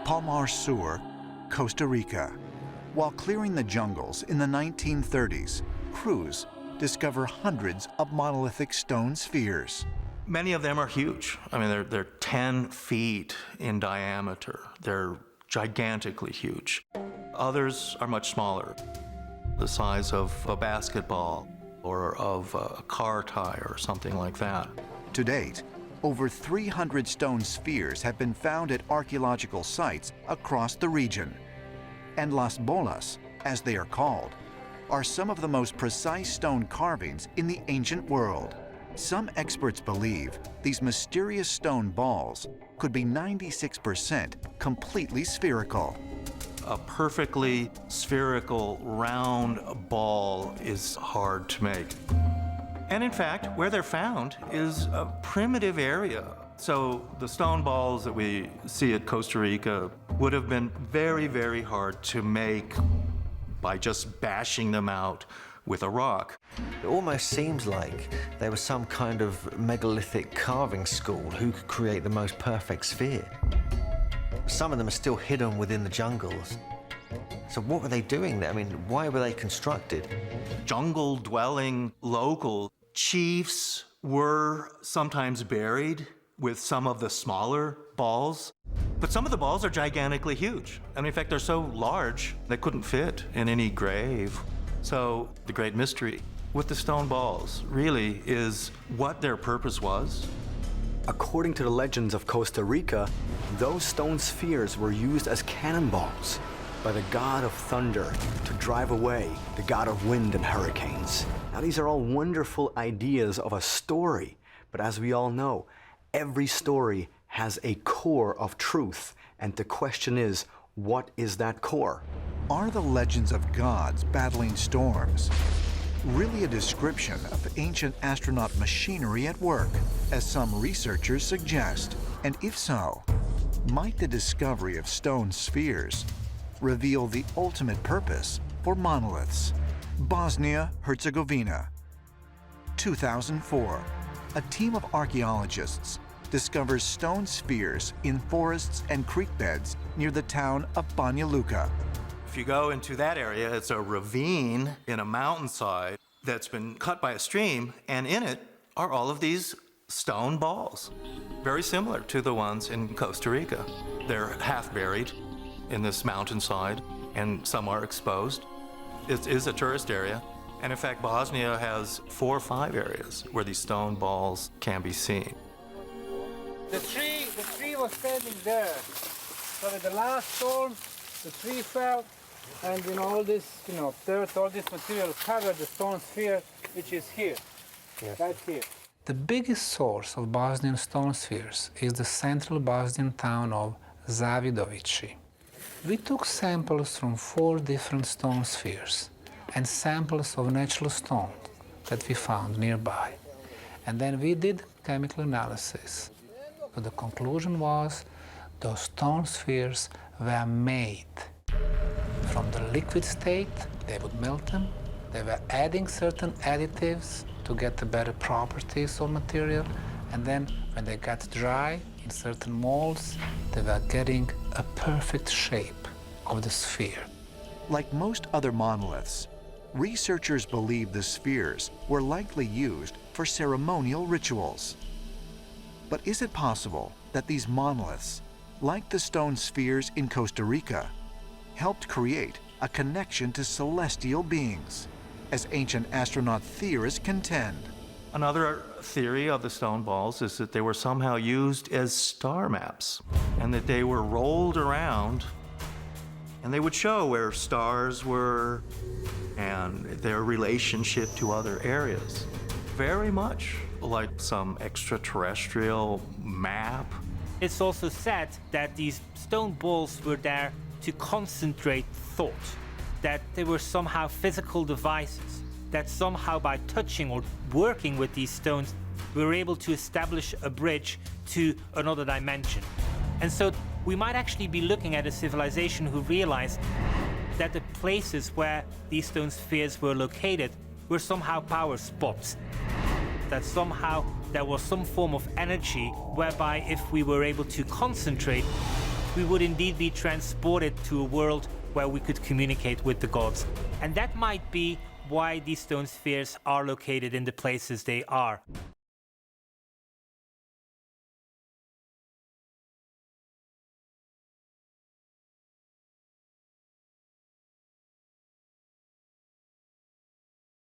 Palmar Sur, Costa Rica. While clearing the jungles in the 1930s, crews discover hundreds of monolithic stone spheres. Many of them are huge. I mean, they're 10 feet in diameter. They're gigantically huge. Others are much smaller, the size of a basketball or of a car tire or something like that. To date, over 300 stone spheres have been found at archaeological sites across the region. And Las Bolas, as they are called, are some of the most precise stone carvings in the ancient world. Some experts believe these mysterious stone balls could be 96% completely spherical. A perfectly spherical, round ball is hard to make. And in fact, where they're found is a primitive area. So the stone balls that we see at Costa Rica would have been very, very hard to make by just bashing them out with a rock. It almost seems like there was some kind of megalithic carving school who could create the most perfect sphere. Some of them are still hidden within the jungles. So what were they doing there? I mean, why were they constructed? Jungle-dwelling local chiefs were sometimes buried with some of the smaller balls. But some of the balls are gigantically huge. I mean, in fact, they're so large, they couldn't fit in any grave. So the great mystery with the stone balls really is what their purpose was. According to the legends of Costa Rica, those stone spheres were used as cannonballs by the god of thunder to drive away the god of wind and hurricanes. Now, these are all wonderful ideas of a story, but as we all know, every story has a core of truth, and the question is, what is that core? Are the legends of gods battling storms really a description of ancient astronaut machinery at work, as some researchers suggest? And if so, might the discovery of stone spheres reveal the ultimate purpose for monoliths? Bosnia, Herzegovina, 2004. A team of archaeologists discovers stone spheres in forests and creek beds near the town of Banja Luka. If you go into that area, it's a ravine in a mountainside that's been cut by a stream, and in it are all of these stone balls, very similar to the ones in Costa Rica. They're half buried in this mountainside, and some are exposed. It is a tourist area, and in fact, Bosnia has 4 or 5 areas where these stone balls can be seen. The tree was standing there. So with the last storm, the tree fell, and all this, dirt, all this material covered the stone sphere, which is here, right here. The biggest source of Bosnian stone spheres is the central Bosnian town of Zavidovići. We took samples from 4 different stone spheres and samples of natural stone that we found nearby. And then we did chemical analysis. So the conclusion was those stone spheres were made. From the liquid state, they would melt them. They were adding certain additives to get the better properties of material. And then when they got dry in certain molds, they were getting a perfect shape of the sphere. Like most other monoliths, researchers believe the spheres were likely used for ceremonial rituals. But is it possible that these monoliths, like the stone spheres in Costa Rica, helped create a connection to celestial beings, as ancient astronaut theorists contend? Another theory of the stone balls is that they were somehow used as star maps, and that they were rolled around, and they would show where stars were and their relationship to other areas. Very much like some extraterrestrial map. It's also said that these stone balls were there to concentrate thought, that they were somehow physical devices, that somehow by touching or working with these stones, we were able to establish a bridge to another dimension. And so we might actually be looking at a civilization who realized that the places where these stone spheres were located were somehow power spots, that somehow there was some form of energy whereby if we were able to concentrate, we would indeed be transported to a world where we could communicate with the gods. And that might be why these stone spheres are located in the places they are.